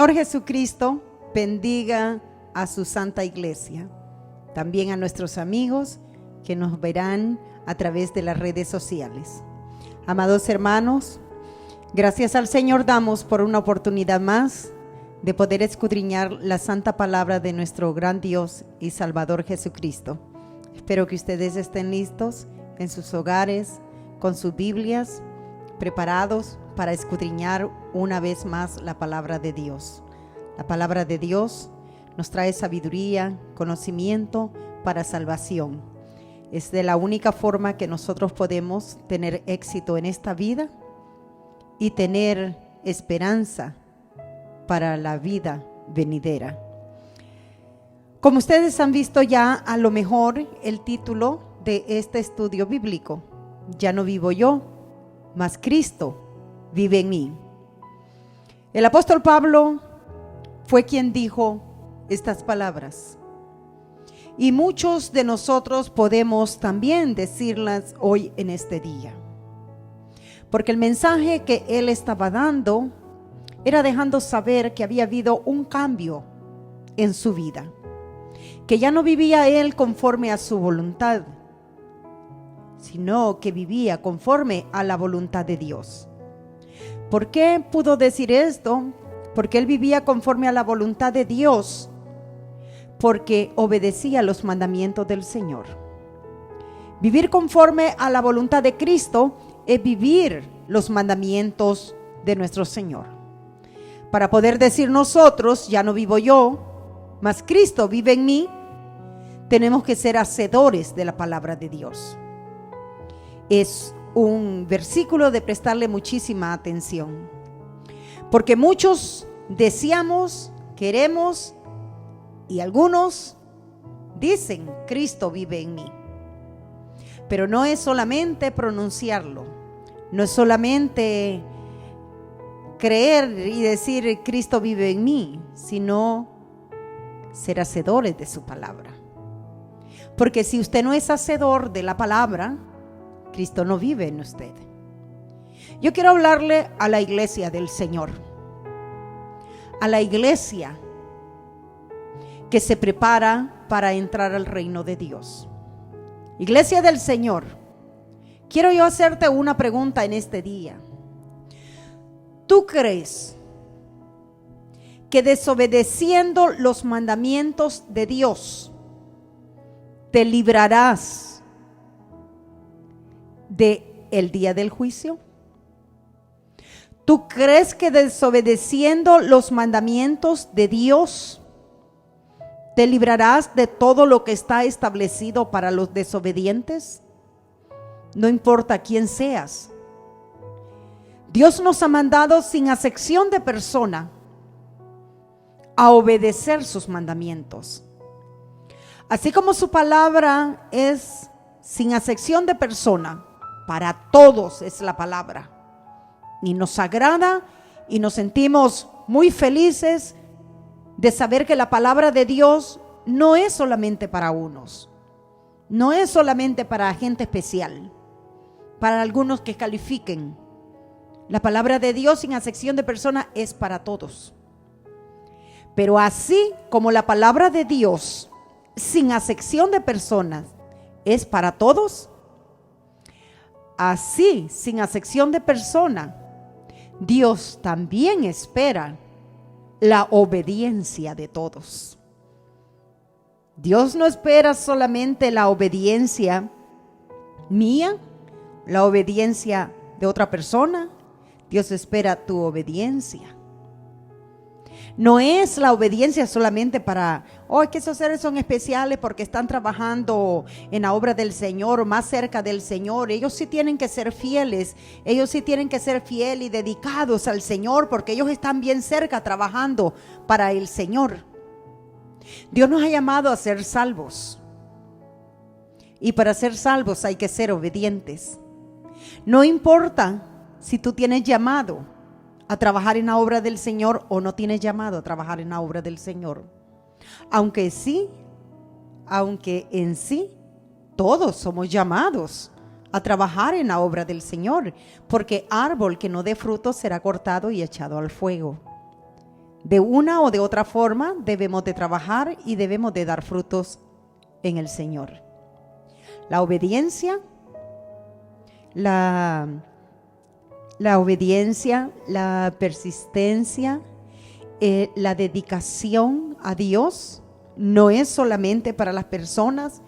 Señor Jesucristo bendiga a su santa iglesia, también a nuestros amigos que nos verán a través de las redes sociales. Amados hermanos, gracias al Señor damos por una oportunidad más de poder escudriñar la santa palabra de nuestro gran Dios y Salvador Jesucristo. Espero que ustedes estén listos en sus hogares, con sus Biblias, preparados para escudriñar una vez más la palabra de Dios. La palabra de Dios nos trae sabiduría, conocimiento para salvación. Es de la única forma que nosotros podemos tener éxito en esta vida y tener esperanza para la vida venidera. Como ustedes han visto ya, a lo mejor el título de este estudio bíblico: ya no vivo yo, mas Cristo vive en mí. El apóstol Pablo fue quien dijo estas palabras, y muchos de nosotros podemos también decirlas hoy en este día, porque el mensaje que él estaba dando era dejando saber que había habido un cambio en su vida, que ya no vivía él conforme a su voluntad, sino que vivía conforme a la voluntad de Dios. ¿Por qué pudo decir esto? Porque él vivía conforme a la voluntad de Dios, porque obedecía los mandamientos del Señor. Vivir conforme a la voluntad de Cristo es vivir los mandamientos de nuestro Señor. Para poder decir nosotros, ya no vivo yo, mas Cristo vive en mí, tenemos que ser hacedores de la palabra de Dios. Es un versículo de prestarle muchísima atención, porque muchos deseamos, queremos, y algunos dicen: Cristo vive en mí. Pero no es solamente pronunciarlo, no es solamente creer y decir Cristo vive en mí, sino ser hacedores de su palabra. Porque si usted no es hacedor de la palabra, Cristo no vive en usted. Yo quiero hablarle a la iglesia del Señor, a la iglesia que se prepara para entrar al reino de Dios. Iglesia del Señor, quiero yo hacerte una pregunta en este día. ¿Tú crees que desobedeciendo los mandamientos de Dios te librarás del día del juicio? ¿Tú crees que desobedeciendo los mandamientos de Dios te librarás de todo lo que está establecido para los desobedientes? No importa quién seas. Dios nos ha mandado sin acepción de persona a obedecer sus mandamientos. Así como su palabra es sin acepción de persona, para todos es la palabra. Y nos agrada y nos sentimos muy felices de saber que la palabra de Dios no es solamente para unos, no es solamente para gente especial, para algunos que califiquen. La palabra de Dios sin acepción de persona es para todos. Pero así como la palabra de Dios sin acepción de personas es para todos, así sin acepción de persona, Dios también espera la obediencia de todos. Dios no espera solamente la obediencia mía, la obediencia de otra persona. Dios espera tu obediencia. No es la obediencia solamente para, que esos seres son especiales porque están trabajando en la obra del Señor o más cerca del Señor. Ellos sí tienen que ser fieles, ellos sí tienen que ser fieles y dedicados al Señor porque ellos están bien cerca trabajando para el Señor. Dios nos ha llamado a ser salvos, y para ser salvos hay que ser obedientes. No importa si tú tienes llamado a trabajar en la obra del Señor o no tienes llamado a trabajar en la obra del Señor. Aunque en sí todos somos llamados a trabajar en la obra del Señor, porque árbol que no dé fruto será cortado y echado al fuego. De una o de otra forma debemos de trabajar y debemos de dar frutos en el Señor. La obediencia, la obediencia, la persistencia, la dedicación a Dios no es solamente para las personas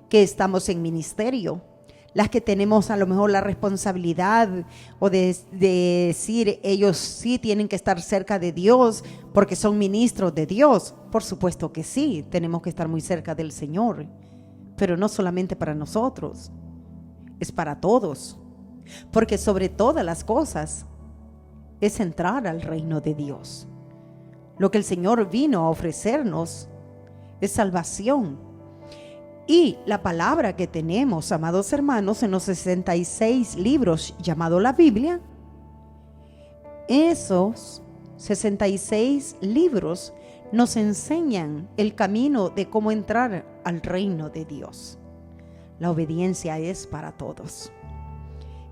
que estamos en ministerio, las que tenemos a lo mejor la responsabilidad o de decir ellos sí tienen que estar cerca de Dios porque son ministros de Dios. Por supuesto que sí, tenemos que estar muy cerca del Señor, pero no solamente para nosotros, es para todos, porque sobre todas las cosas es entrar al reino de Dios. Lo que el Señor vino a ofrecernos es salvación. Y la palabra que tenemos, amados hermanos, en los 66 libros llamado la Biblia, esos 66 libros nos enseñan el camino de cómo entrar al reino de Dios. La obediencia es para todos.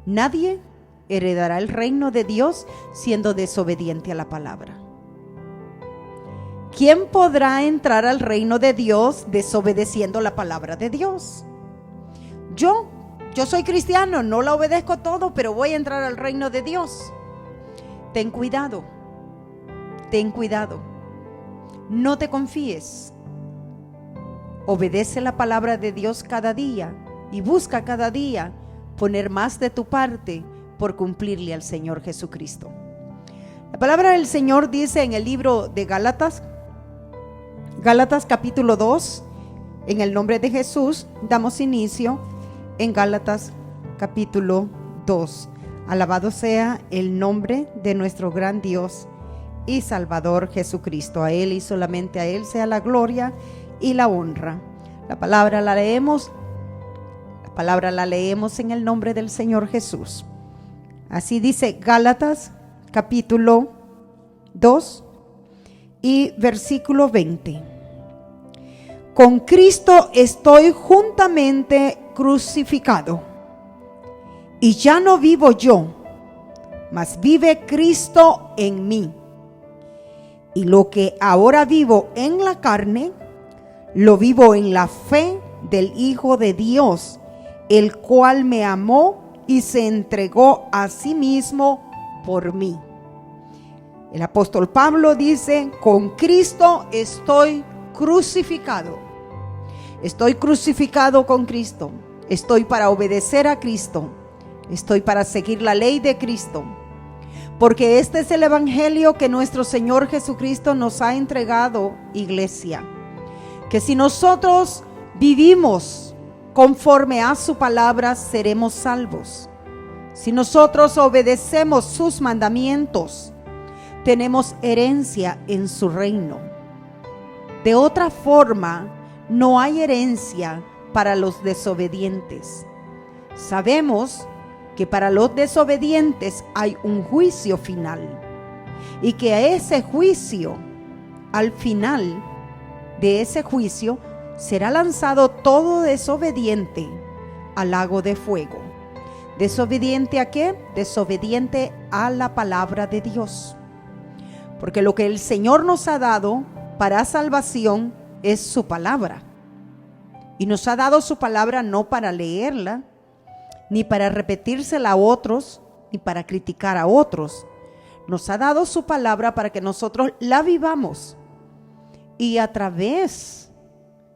Nadie heredará el reino de Dios siendo desobediente a la palabra. ¿Quién podrá entrar al reino de Dios desobedeciendo la palabra de Dios? Yo soy cristiano, no la obedezco todo, pero voy a entrar al reino de Dios. Ten cuidado, no te confíes. Obedece la palabra de Dios cada día y busca cada día poner más de tu parte por cumplirle al Señor Jesucristo. La palabra del Señor dice en el libro de Gálatas capítulo 2, en el nombre de Jesús, damos inicio en Gálatas capítulo 2. Alabado sea el nombre de nuestro gran Dios y Salvador Jesucristo. A Él y solamente a Él sea la gloria y la honra. La palabra la leemos en el nombre del Señor Jesús. Así dice Gálatas capítulo 2 y versículo 20. Con Cristo estoy juntamente crucificado, y ya no vivo yo, mas vive Cristo en mí. Y lo que ahora vivo en la carne, lo vivo en la fe del Hijo de Dios, el cual me amó y se entregó a sí mismo por mí. El apóstol Pablo dice: con Cristo estoy crucificado. Estoy crucificado con Cristo. Estoy para obedecer a Cristo. Estoy para seguir la ley de Cristo. Porque este es el evangelio que nuestro Señor Jesucristo nos ha entregado, iglesia. Que si nosotros vivimos conforme a su palabra, seremos salvos. Si nosotros obedecemos sus mandamientos, tenemos herencia en su reino. De otra forma, no hay herencia para los desobedientes. Sabemos que para los desobedientes hay un juicio final, y que a ese juicio, al final de ese juicio, será lanzado todo desobediente al lago de fuego. ¿Desobediente a qué? Desobediente a la palabra de Dios. Porque lo que el Señor nos ha dado para salvación es su palabra. Y nos ha dado su palabra no para leerla, ni para repetírsela a otros, ni para criticar a otros. Nos ha dado su palabra para que nosotros la vivamos. Y a través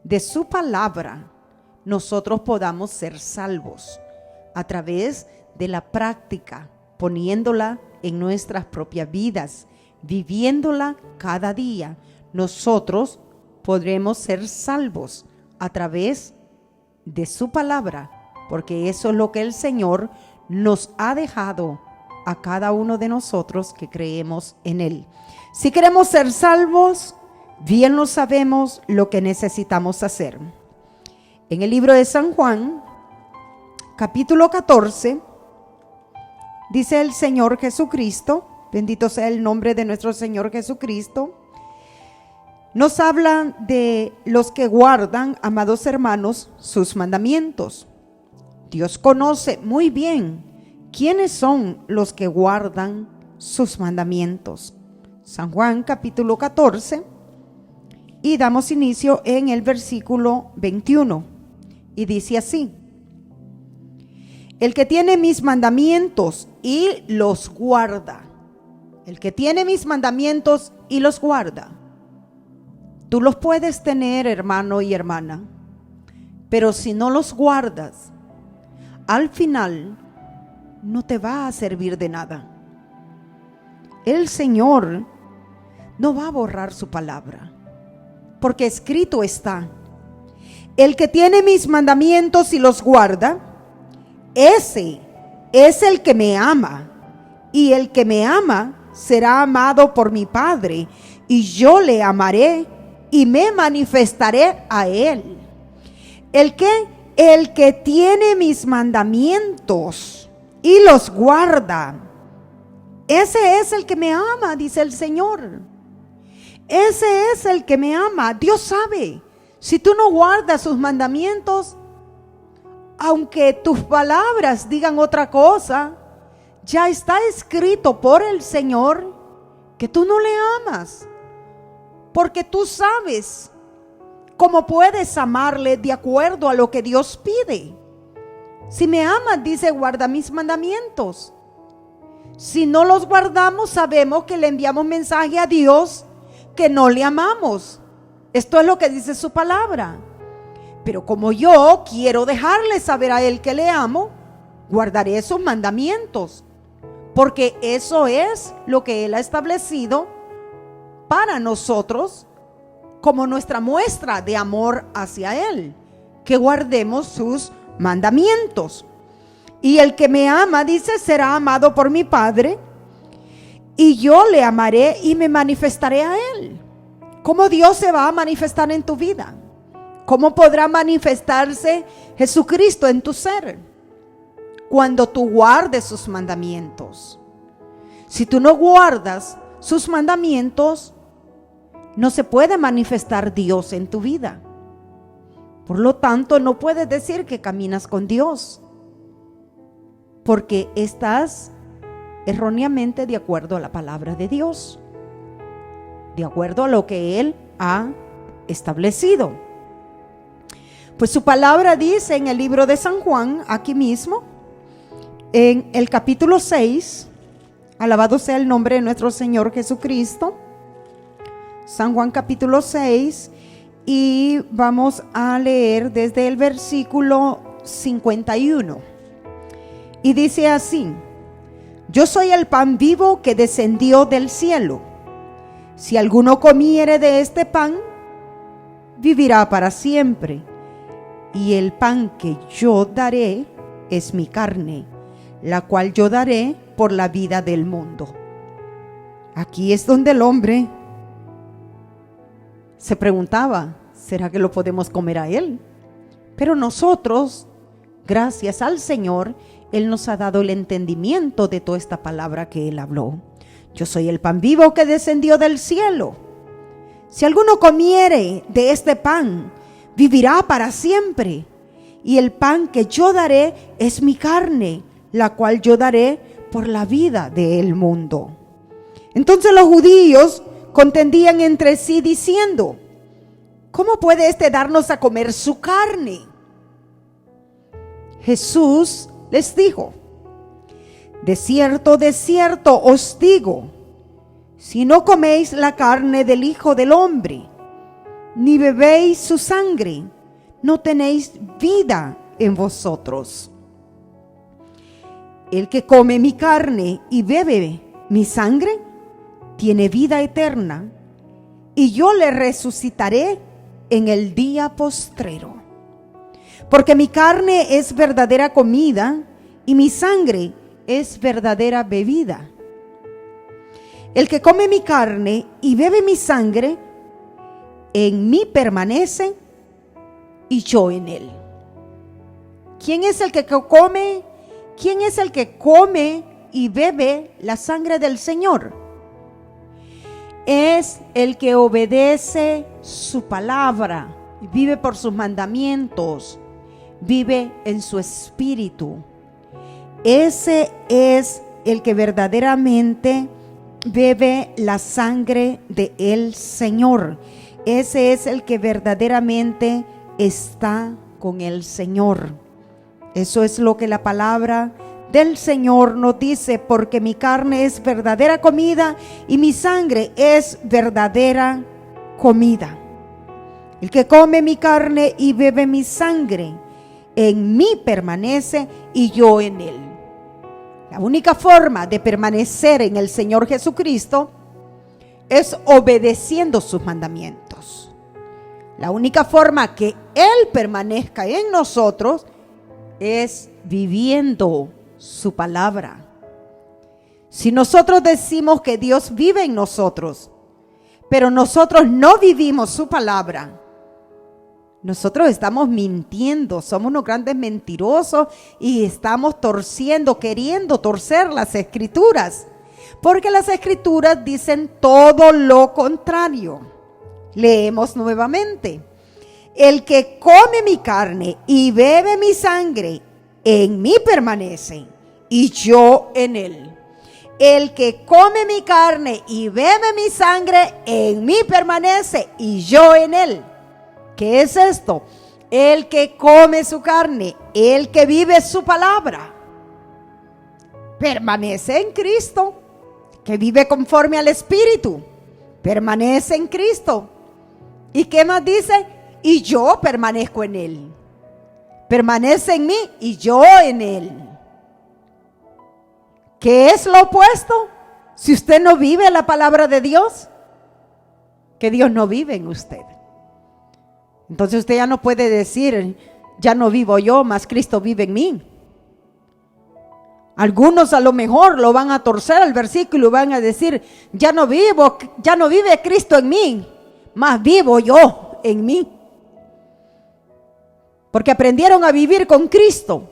de su palabra, nosotros podamos ser salvos. A través de la práctica, poniéndola en nuestras propias vidas, viviéndola cada día, nosotros podremos ser salvos a través de su palabra, porque eso es lo que el Señor nos ha dejado a cada uno de nosotros que creemos en Él. Si queremos ser salvos, bien lo sabemos lo que necesitamos hacer. En el libro de San Juan, capítulo 14, dice el Señor Jesucristo, bendito sea el nombre de nuestro Señor Jesucristo, nos habla de los que guardan, amados hermanos, sus mandamientos. Dios conoce muy bien quiénes son los que guardan sus mandamientos. San Juan capítulo 14, y damos inicio en el versículo 21, y dice así: el que tiene mis mandamientos y los guarda, el que tiene mis mandamientos y los guarda. Tú los puedes tener, hermano y hermana, pero si no los guardas, al final no te va a servir de nada. El Señor no va a borrar su palabra, porque escrito está: el que tiene mis mandamientos y los guarda, ese es el que me ama, y el que me ama será amado por mi Padre, y yo le amaré y me manifestaré a él. El que tiene mis mandamientos y los guarda, ese es el que me ama, dice el Señor. Ese es el que me ama. Dios sabe, si tú no guardas sus mandamientos, aunque tus palabras digan otra cosa, ya está escrito por el Señor que tú no le amas, porque tú sabes cómo puedes amarle de acuerdo a lo que Dios pide. Si me amas, dice, guarda mis mandamientos. Si no los guardamos, sabemos que le enviamos mensaje a Dios que no le amamos. Esto es lo que dice su palabra. Pero como yo quiero dejarle saber a Él que le amo, guardaré sus mandamientos, porque eso es lo que Él ha establecido para nosotros como nuestra muestra de amor hacia Él, que guardemos sus mandamientos. Y el que me ama, dice, será amado por mi Padre, y yo le amaré y me manifestaré a Él. ¿Cómo Dios se va a manifestar en tu vida? ¿Cómo podrá manifestarse Jesucristo en tu ser? Cuando tú guardes sus mandamientos. Si tú no guardas sus mandamientos, no se puede manifestar Dios en tu vida. Por lo tanto, no puedes decir que caminas con Dios, porque estás erróneamente de acuerdo a la palabra de Dios, de acuerdo a lo que Él ha establecido. Pues su palabra dice en el libro de San Juan, aquí mismo, en el capítulo 6, alabado sea el nombre de nuestro Señor Jesucristo. San Juan capítulo 6, y vamos a leer desde el versículo 51. Y dice así: yo soy el pan vivo que descendió del cielo. Si alguno comiere de este pan, vivirá para siempre. Y el pan que yo daré es mi carne, la cual yo daré por la vida del mundo. Aquí es donde el hombre se preguntaba: ¿será que lo podemos comer a Él? Pero nosotros, gracias al Señor, Él nos ha dado el entendimiento de toda esta palabra que Él habló. Yo soy el pan vivo que descendió del cielo. Si alguno comiere de este pan, vivirá para siempre. Y el pan que yo daré es mi carne, la cual yo daré por la vida del mundo. Entonces los judíos contendían entre sí diciendo: ¿cómo puede éste darnos a comer su carne? Jesús les dijo: de cierto os digo, si no coméis la carne del Hijo del Hombre, ni bebéis su sangre, no tenéis vida en vosotros. El que come mi carne y bebe mi sangre, tiene vida eterna, y yo le resucitaré en el día postrero. Porque mi carne es verdadera comida, y mi sangre es verdadera bebida. El que come mi carne y bebe mi sangre, en mí permanece y yo en él. ¿Quién es el que come? ¿Quién es el que come y bebe la sangre del Señor? Es el que obedece su palabra, vive por sus mandamientos, vive en su espíritu. Ese es el que verdaderamente bebe la sangre del Señor. Ese es el que verdaderamente está con el Señor. Eso es lo que la palabra del Señor nos dice, porque mi carne es verdadera comida y mi sangre es verdadera comida. El que come mi carne y bebe mi sangre, en mí permanece y yo en él. La única forma de permanecer en el Señor Jesucristo es obedeciendo sus mandamientos. La única forma que Él permanezca en nosotros es viviendo su palabra. Si nosotros decimos que Dios vive en nosotros, pero nosotros no vivimos su palabra, nosotros estamos mintiendo, somos unos grandes mentirosos y estamos queriendo torcer las Escrituras, porque las Escrituras dicen todo lo contrario. Leemos nuevamente: el que come mi carne y bebe mi sangre, en mí permanece y yo en él. El que come mi carne y bebe mi sangre, en mí permanece y yo en él. ¿Qué es esto? El que come su carne, el que vive su palabra, permanece en Cristo. Que vive conforme al Espíritu, permanece en Cristo. ¿Y qué más dice? Y yo permanezco en él. Permanece en mí y yo en él. ¿Qué es lo opuesto? Si usted no vive la palabra de Dios, que Dios no vive en usted. Entonces usted ya no puede decir, ya no vivo yo, mas Cristo vive en mí. Algunos a lo mejor lo van a torcer al versículo y van a decir, ya no vive Cristo en mí, mas vivo yo en mí. Porque aprendieron a vivir con Cristo,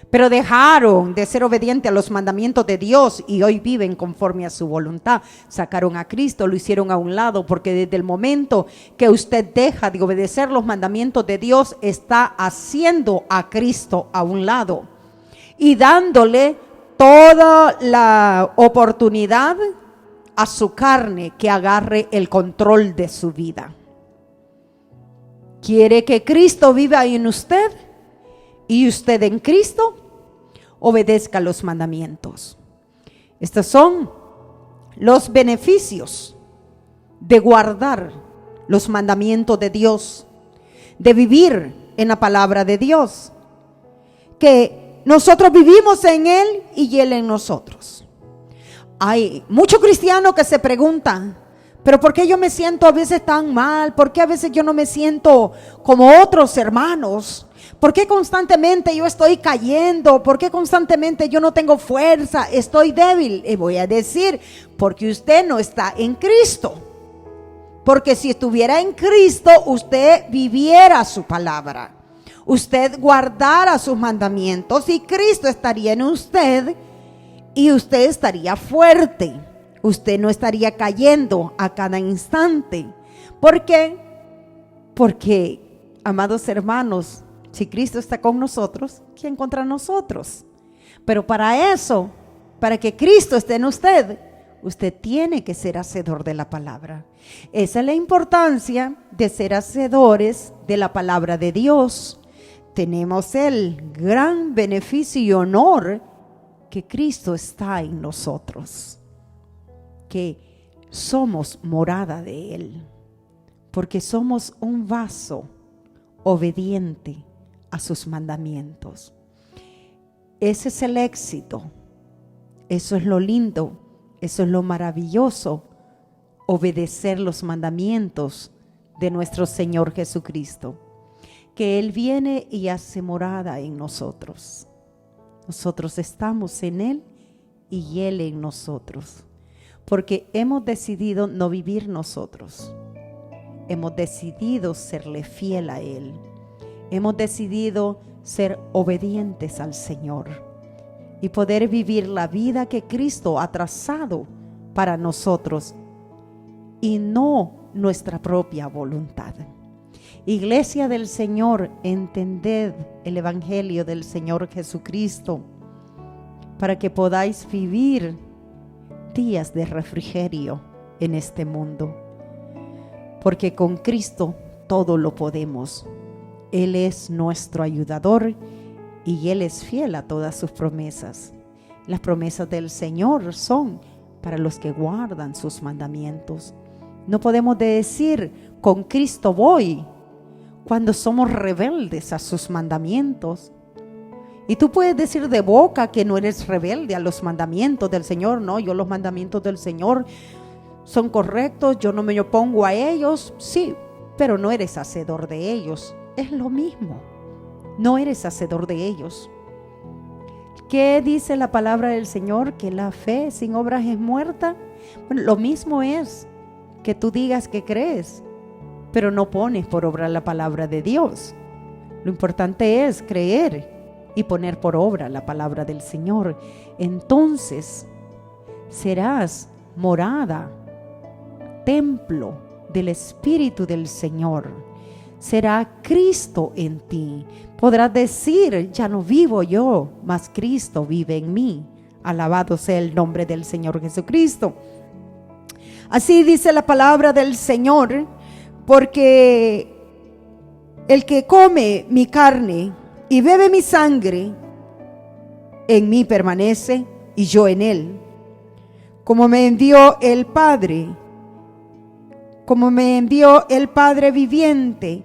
pero dejaron de ser obedientes a los mandamientos de Dios y hoy viven conforme a su voluntad. Sacaron a Cristo, lo hicieron a un lado, porque desde el momento que usted deja de obedecer los mandamientos de Dios, está haciendo a Cristo a un lado y dándole toda la oportunidad a su carne que agarre el control de su vida. ¿Quiere que Cristo viva en usted y usted en Cristo? Obedezca los mandamientos. Estos son los beneficios de guardar los mandamientos de Dios, de vivir en la palabra de Dios, que nosotros vivimos en Él y Él en nosotros. Hay muchos cristianos que se preguntan, pero ¿por qué yo me siento a veces tan mal? ¿Por qué a veces yo no me siento como otros hermanos? ¿Por qué constantemente yo estoy cayendo? ¿Por qué constantemente yo no tengo fuerza? Estoy débil. Y voy a decir, porque usted no está en Cristo. Porque si estuviera en Cristo, usted viviera su palabra. Usted guardara sus mandamientos y Cristo estaría en usted y usted estaría fuerte. Usted no estaría cayendo a cada instante. ¿Por qué? Porque, amados hermanos, si Cristo está con nosotros, ¿quién contra nosotros? Pero para eso, para que Cristo esté en usted, usted tiene que ser hacedor de la palabra. Esa es la importancia de ser hacedores de la palabra de Dios. Tenemos el gran beneficio y honor que Cristo está en nosotros, que somos morada de Él, porque somos un vaso obediente a sus mandamientos. Ese es el éxito, eso es lo lindo, eso es lo maravilloso, obedecer los mandamientos de nuestro Señor Jesucristo, que Él viene y hace morada en nosotros. Nosotros estamos en Él y Él en nosotros, porque hemos decidido no vivir nosotros, hemos decidido serle fiel a Él. Hemos decidido ser obedientes al Señor y poder vivir la vida que Cristo ha trazado para nosotros y no nuestra propia voluntad. Iglesia del Señor, entended el Evangelio del Señor Jesucristo para que podáis vivir días de refrigerio en este mundo, porque con Cristo todo lo podemos. Él es nuestro ayudador y Él es fiel a todas sus promesas. Las promesas del Señor son para los que guardan sus mandamientos. No podemos decir con Cristo voy cuando somos rebeldes a sus mandamientos. Y tú puedes decir de boca que no eres rebelde a los mandamientos del Señor. No, yo los mandamientos del Señor son correctos, yo no me opongo a ellos. Sí, pero no eres hacedor de ellos. Es lo mismo, no eres hacedor de ellos. ¿Qué dice la palabra del Señor? Que la fe sin obras es muerta. Bueno, lo mismo es que tú digas que crees, pero no pones por obra la palabra de Dios. Lo importante es creer y poner por obra la palabra del Señor. Entonces serás morada, templo del Espíritu del Señor. Será Cristo en ti. Podrás decir, ya no vivo yo, mas Cristo vive en mí. Alabado sea el nombre del Señor Jesucristo. Así dice la palabra del Señor, porque el que come mi carne y bebe mi sangre, en mí permanece y yo en él. Como me envió el Padre viviente,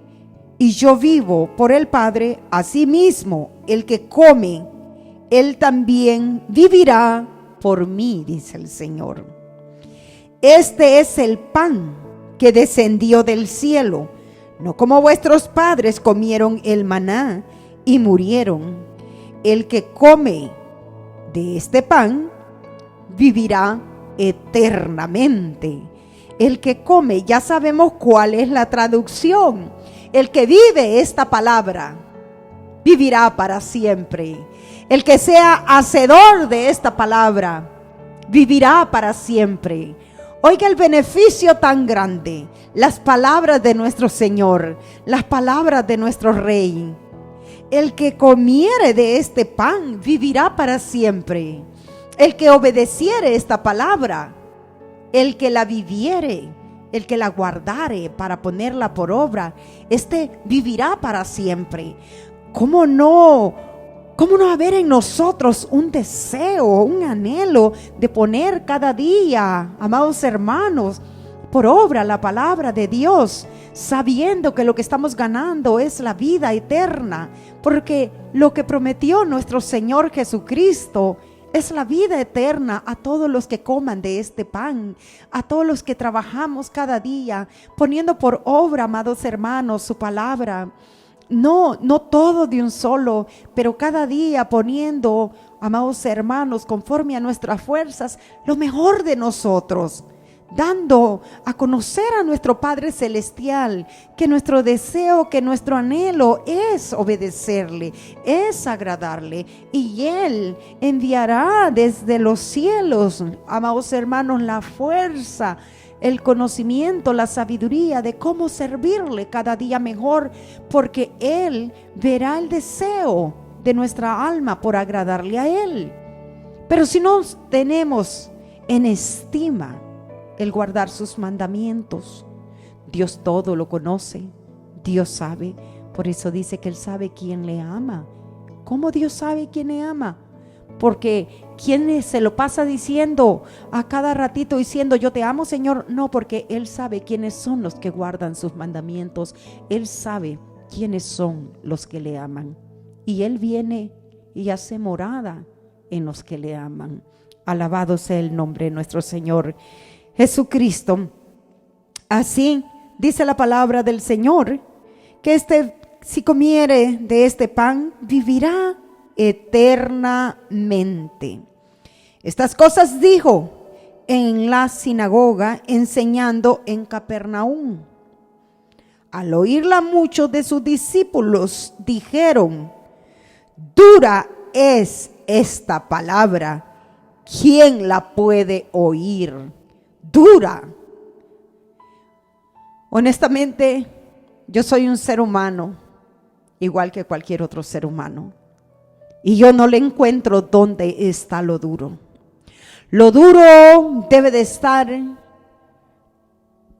y yo vivo por el Padre, asimismo el que come, él también vivirá por mí, dice el Señor. Este es el pan que descendió del cielo, no como vuestros padres comieron el maná y murieron. El que come de este pan vivirá eternamente. El que come, ya sabemos cuál es la traducción. El que vive esta palabra vivirá para siempre. El que sea hacedor de esta palabra vivirá para siempre. Oiga el beneficio tan grande, las palabras de nuestro Señor, las palabras de nuestro Rey. El que comiere de este pan vivirá para siempre. El que obedeciere esta palabra, el que la viviere, el que la guardare para ponerla por obra, este vivirá para siempre. ¿Cómo no haber en nosotros un deseo, un anhelo de poner cada día, amados hermanos, por obra la palabra de Dios, sabiendo que lo que estamos ganando es la vida eterna? Porque lo que prometió nuestro Señor Jesucristo es la vida eterna a todos los que coman de este pan, a todos los que trabajamos cada día, poniendo por obra, amados hermanos, su palabra. No todo de un solo, pero cada día poniendo, amados hermanos, conforme a nuestras fuerzas, lo mejor de nosotros, dando a conocer a nuestro Padre Celestial que nuestro deseo, que nuestro anhelo es obedecerle, es agradarle, y Él enviará desde los cielos, amados hermanos, la fuerza, el conocimiento, la sabiduría de cómo servirle cada día mejor, porque Él verá el deseo de nuestra alma por agradarle a Él. Pero si no tenemos en estima el guardar sus mandamientos, Dios todo lo conoce, Dios sabe. Por eso dice que Él sabe quién le ama. ¿Cómo Dios sabe quién le ama? Porque ¿quién se lo pasa diciendo a cada ratito, diciendo yo te amo, Señor? No, porque Él sabe quiénes son los que guardan sus mandamientos. Él sabe quiénes son los que le aman, y Él viene y hace morada en los que le aman. Alabado sea el nombre de nuestro Señor Jesucristo. Así dice la palabra del Señor, que si comiere de este pan, vivirá eternamente. Estas cosas dijo en la sinagoga, enseñando en Capernaum. Al oírla, muchos de sus discípulos dijeron: dura es esta palabra, ¿quién la puede oír? Dura. Honestamente, yo soy un ser humano, igual que cualquier otro ser humano, y yo no le encuentro dónde está lo duro. Lo duro debe de estar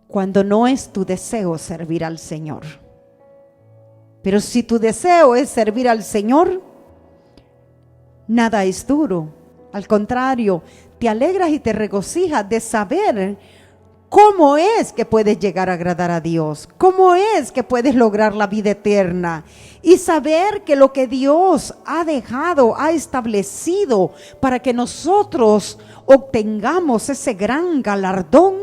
cuando no es tu deseo servir al Señor. Pero si tu deseo es servir al Señor, nada es duro. Al contrario, te alegras y te regocijas de saber cómo es que puedes llegar a agradar a Dios, cómo es que puedes lograr la vida eterna y saber que lo que Dios ha dejado, ha establecido para que nosotros obtengamos ese gran galardón,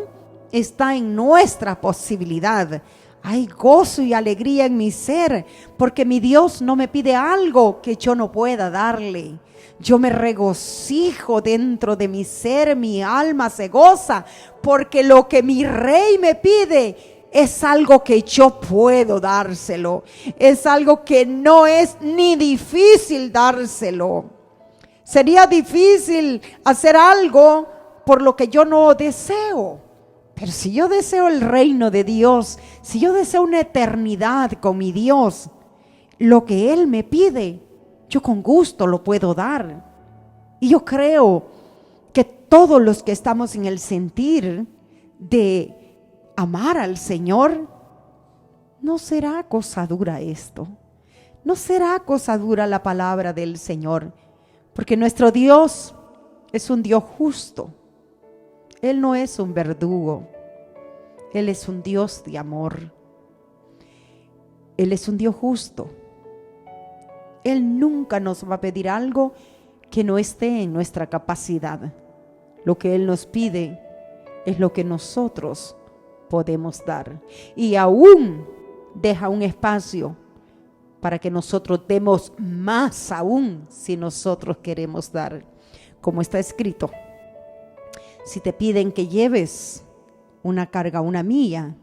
está en nuestra posibilidad. Hay gozo y alegría en mi ser, porque mi Dios no me pide algo que yo no pueda darle. Yo me regocijo dentro de mi ser, mi alma se goza, porque lo que mi Rey me pide es algo que yo puedo dárselo. Es algo que no es ni difícil dárselo. Sería difícil hacer algo por lo que yo no deseo. Pero si yo deseo el reino de Dios, si yo deseo una eternidad con mi Dios, lo que Él me pide, yo con gusto lo puedo dar. Y yo creo que todos los que estamos en el sentir de amar al Señor, no será cosa dura esto. No será cosa dura la palabra del Señor, porque nuestro Dios es un Dios justo. Él no es un verdugo, Él es un Dios de amor. Él es un Dios justo. Él nunca nos va a pedir algo que no esté en nuestra capacidad. Lo que Él nos pide es lo que nosotros podemos dar. Y aún deja un espacio para que nosotros demos más aún si nosotros queremos dar. Como está escrito, si te piden que lleves una carga, una milla,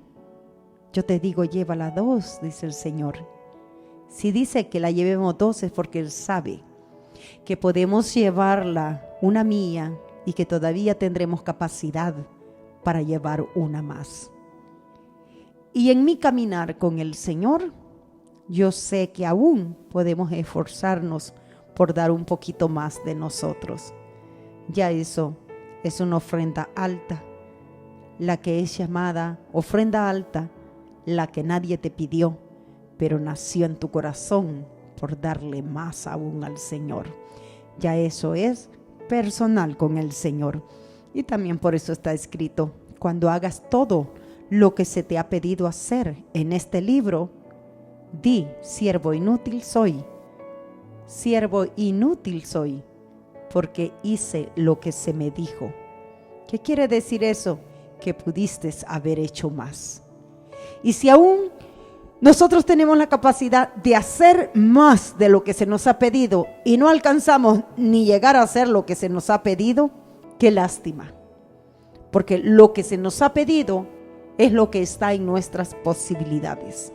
yo te digo, llévala 2, dice el Señor. Si dice que la llevemos 2 es porque Él sabe que podemos llevarla una milla y que todavía tendremos capacidad para llevar una más. Y en mi caminar con el Señor, yo sé que aún podemos esforzarnos por dar un poquito más de nosotros. Ya eso es una ofrenda alta, la que es llamada ofrenda alta, la que nadie te pidió, pero nació en tu corazón por darle más aún al Señor. Ya eso es personal con el Señor. Y también por eso está escrito, cuando hagas todo lo que se te ha pedido hacer en este libro, di, siervo inútil soy, porque hice lo que se me dijo. ¿Qué quiere decir eso? Que pudiste haber hecho más. Y si aún nosotros tenemos la capacidad de hacer más de lo que se nos ha pedido y no alcanzamos ni llegar a hacer lo que se nos ha pedido, qué lástima. Porque lo que se nos ha pedido es lo que está en nuestras posibilidades.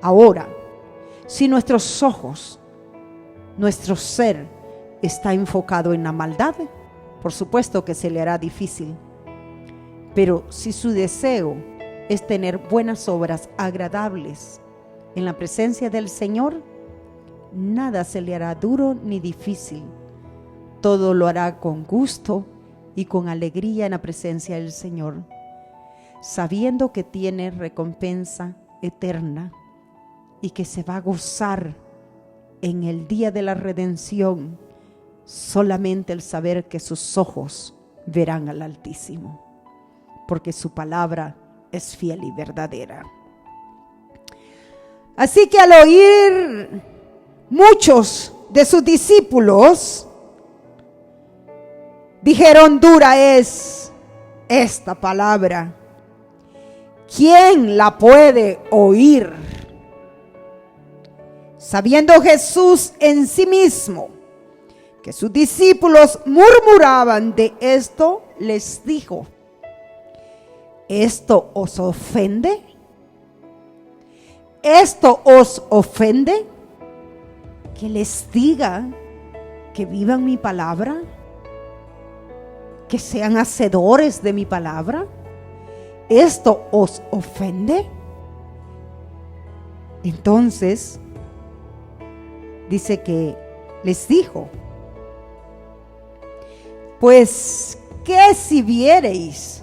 Ahora, si nuestros ojos, nuestro ser está enfocado en la maldad, por supuesto que se le hará difícil. Pero si su deseo es tener buenas obras agradables en la presencia del Señor, nada se le hará duro ni difícil. Todo lo hará con gusto y con alegría en la presencia del Señor, sabiendo que tiene recompensa eterna y que se va a gozar en el día de la redención, solamente el saber que sus ojos verán al Altísimo, porque su palabra es fiel y verdadera. Así que al oír muchos de sus discípulos, dijeron, dura es esta palabra, ¿quién la puede oír? Sabiendo Jesús en sí mismo que sus discípulos murmuraban de esto, les dijo, ¿esto os ofende? ¿Esto os ofende? Que les diga que vivan mi palabra, que sean hacedores de mi palabra. ¿Esto os ofende? Entonces dice que les dijo, Pues, ¿qué si viereis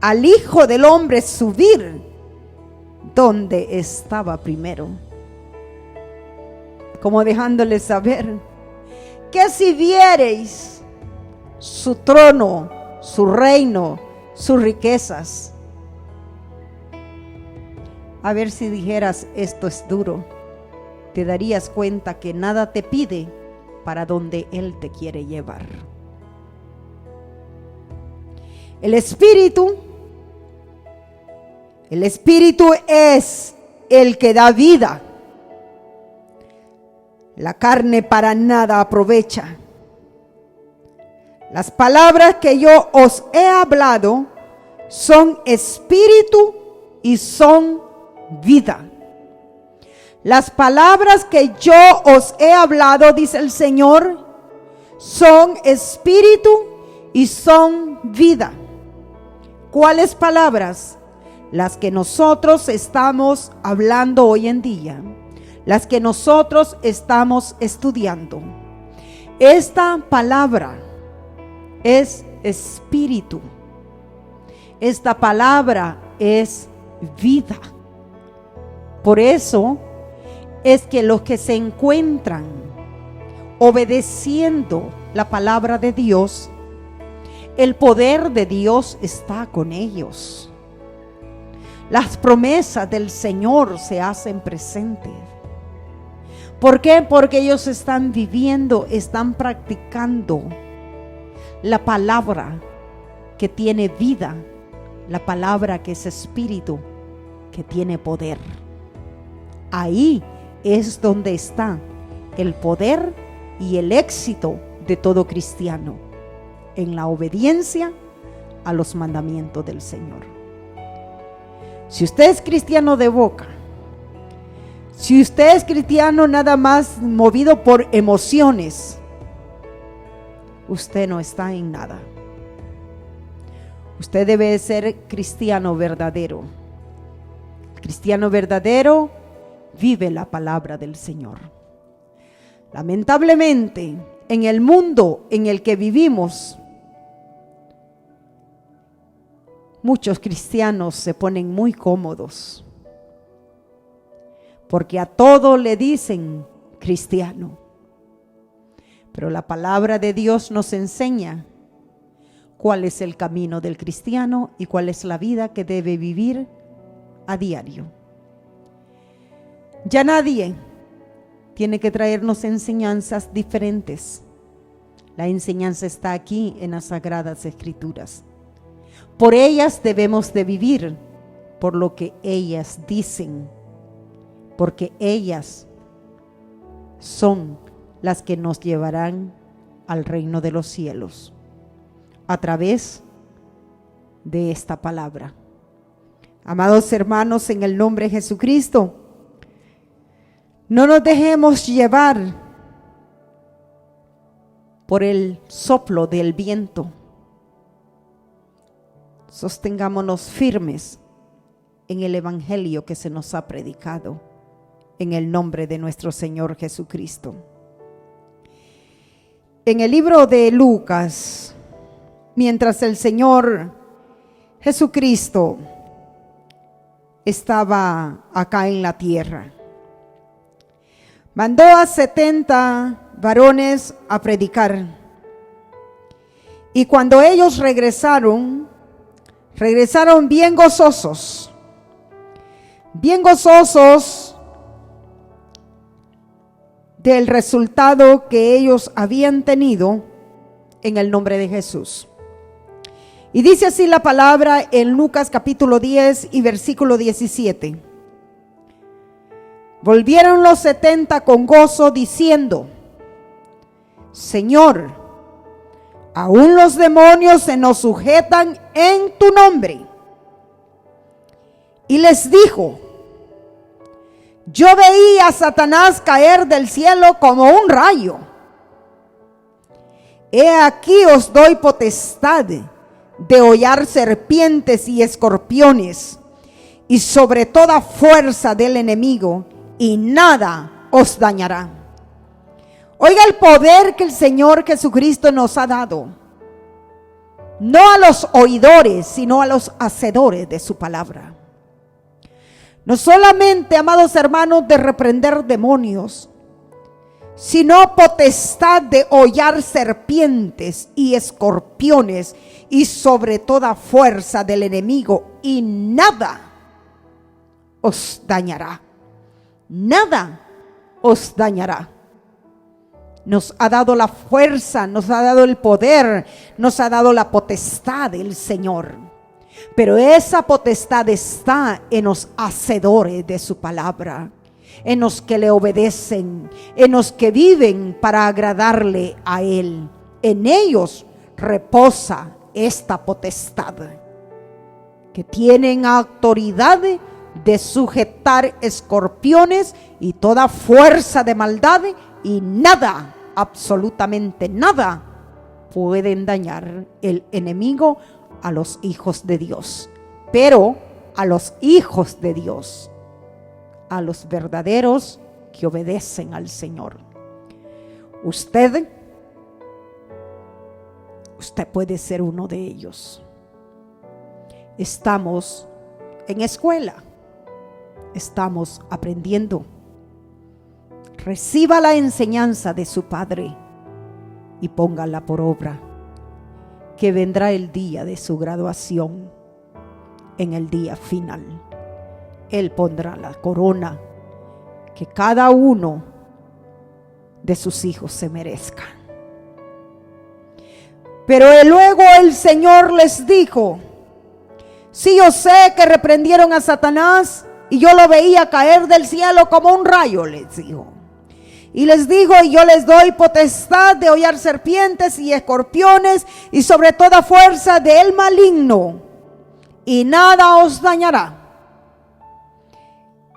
al Hijo del Hombre subir donde estaba primero? Como dejándoles saber que si viereis su trono, su reino, sus riquezas, a ver si dijeras, esto es duro, te darías cuenta que nada te pide para donde Él te quiere llevar. El Espíritu es el que da vida. La carne para nada aprovecha. Las palabras que yo os he hablado son espíritu y son vida. Las palabras que yo os he hablado, dice el Señor, son espíritu y son vida. ¿Cuáles palabras? Las que nosotros estamos hablando hoy en día, las que nosotros estamos estudiando. Esta palabra es espíritu. Esta palabra es vida. Por eso es que los que se encuentran obedeciendo la palabra de Dios, el poder de Dios está con ellos. Las promesas del Señor se hacen presentes. ¿Por qué? Porque ellos están viviendo, están practicando la palabra que tiene vida, la palabra que es espíritu, que tiene poder. Ahí es donde está el poder y el éxito de todo cristiano, en la obediencia a los mandamientos del Señor. Si usted es cristiano de boca, si usted es cristiano nada más movido por emociones, usted no está en nada. Usted debe ser cristiano verdadero. El cristiano verdadero vive la palabra del Señor. Lamentablemente, en el mundo en el que vivimos, muchos cristianos se ponen muy cómodos, porque a todo le dicen cristiano. Pero la palabra de Dios nos enseña cuál es el camino del cristiano y cuál es la vida que debe vivir a diario. Ya nadie tiene que traernos enseñanzas diferentes. La enseñanza está aquí en las Sagradas Escrituras. Por ellas debemos de vivir, por lo que ellas dicen, porque ellas son las que nos llevarán al reino de los cielos a través de esta palabra. Amados hermanos, en el nombre de Jesucristo, no nos dejemos llevar por el soplo del viento. Sostengámonos firmes en el evangelio que se nos ha predicado, en el nombre de nuestro Señor Jesucristo. En el libro de Lucas, mientras el Señor Jesucristo estaba acá en la tierra, mandó a 70 varones a predicar. Y cuando ellos regresaron bien gozosos del resultado que ellos habían tenido en el nombre de Jesús. Y dice así la palabra en Lucas capítulo 10 y versículo 17. Volvieron los 70 con gozo diciendo: Señor, aún los demonios se nos sujetan en tu nombre. Y les dijo: yo veía a Satanás caer del cielo como un rayo. He aquí os doy potestad de hollar serpientes y escorpiones, y sobre toda fuerza del enemigo, y nada os dañará. Oiga el poder que el Señor Jesucristo nos ha dado. no a los oidores, sino a los hacedores de su palabra. No solamente, amados hermanos, de reprender demonios, sino potestad de hollar serpientes y escorpiones y sobre toda fuerza del enemigo, y nada os dañará. Nada os dañará. Nos ha dado la fuerza, nos ha dado el poder, nos ha dado la potestad del Señor. Pero esa potestad está en los hacedores de su palabra, en los que le obedecen, en los que viven para agradarle a Él. En ellos reposa esta potestad, que tienen autoridad de sujetar escorpiones y toda fuerza de maldad, y nada, absolutamente nada, pueden dañar el enemigo a los hijos de Dios. Pero a los hijos de Dios, a los verdaderos que obedecen al Señor. Usted puede ser uno de ellos. Estamos en escuela, estamos aprendiendo. Reciba la enseñanza de su Padre y póngala por obra, que vendrá el día de su graduación. En el día final, Él pondrá la corona que cada uno de sus hijos se merezca. Pero luego el Señor les dijo: sí, yo sé que reprendieron a Satanás y yo lo veía caer del cielo como un rayo, les dijo. Y les dijo: y yo les doy potestad de hollar serpientes y escorpiones y sobre toda fuerza del maligno, y nada os dañará.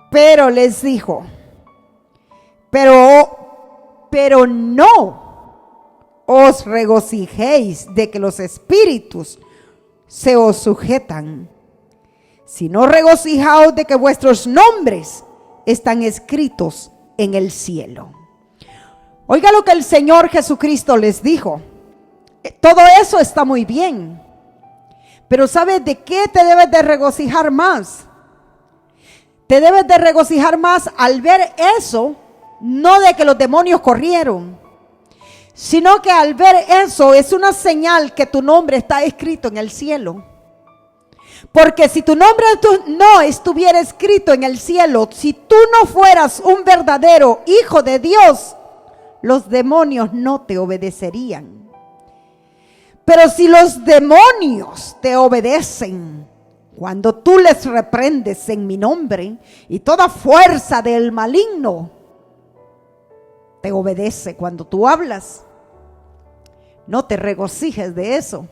Pero les dijo: pero no os regocijéis de que los espíritus se os sujetan, sino regocijaos de que vuestros nombres están escritos en el cielo. Oiga lo que el Señor Jesucristo les dijo. Todo eso está muy bien, pero ¿sabes de qué te debes de regocijar más? Te debes de regocijar más al ver eso, no de que los demonios corrieron, sino que al ver eso es una señal que tu nombre está escrito en el cielo. Porque si tu nombre no estuviera escrito en el cielo, si tú no fueras un verdadero hijo de Dios, los demonios no te obedecerían. Pero si los demonios te obedecen cuando tú les reprendes en mi nombre, y toda fuerza del maligno te obedece cuando tú hablas, no te regocijes de eso.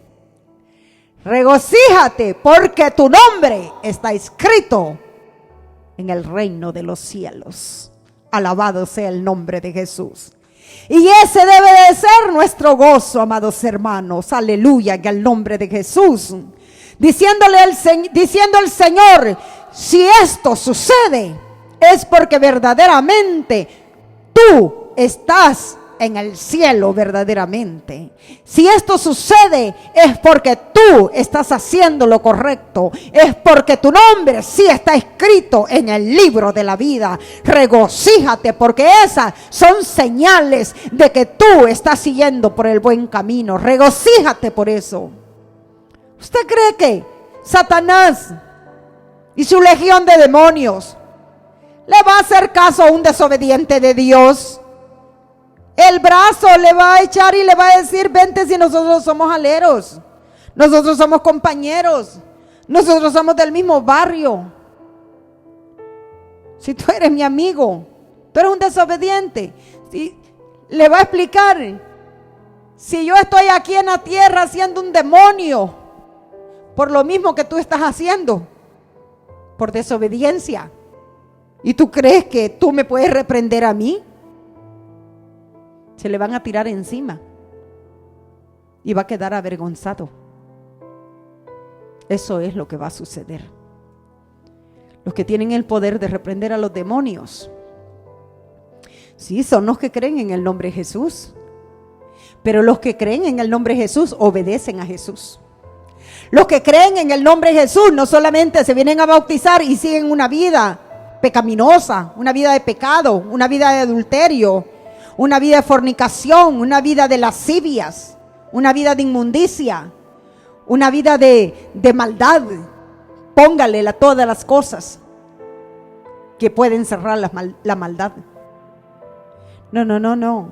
Regocíjate porque tu nombre está escrito en el reino de los cielos. Alabado sea el nombre de Jesús. Y ese debe de ser nuestro gozo, amados hermanos. Aleluya, en el nombre de Jesús. Diciendo el Señor: si esto sucede, es porque verdaderamente tú estás en el cielo verdaderamente. Si esto sucede, es porque tú estás haciendo lo correcto. Es porque tu nombre sí está escrito en el libro de la vida. Regocíjate, porque esas son señales de que tú estás siguiendo por el buen camino. Regocíjate por eso. ¿Usted cree que Satanás y su legión de demonios le va a hacer caso a un desobediente de Dios? El brazo le va a echar y le va a decir: vente, si nosotros somos aleros, nosotros somos compañeros, nosotros somos del mismo barrio. Si tú eres mi amigo, tú eres un desobediente. Le va a explicar: si yo estoy aquí en la tierra siendo un demonio, por lo mismo que tú estás haciendo, por desobediencia, ¿y tú crees que tú me puedes reprender a mí? Se le van a tirar encima y va a quedar avergonzado. Eso es lo que va a suceder. Los que tienen el poder de reprender a los demonios, sí, son los que creen en el nombre de Jesús. Pero los que creen en el nombre de Jesús obedecen a Jesús. Los que creen en el nombre de Jesús no solamente se vienen a bautizar y siguen una vida pecaminosa, una vida de pecado, una vida de adulterio, una vida de fornicación, una vida de lascivias, una vida de inmundicia, una vida de maldad. Póngale todas las cosas que pueden cerrar la maldad. No.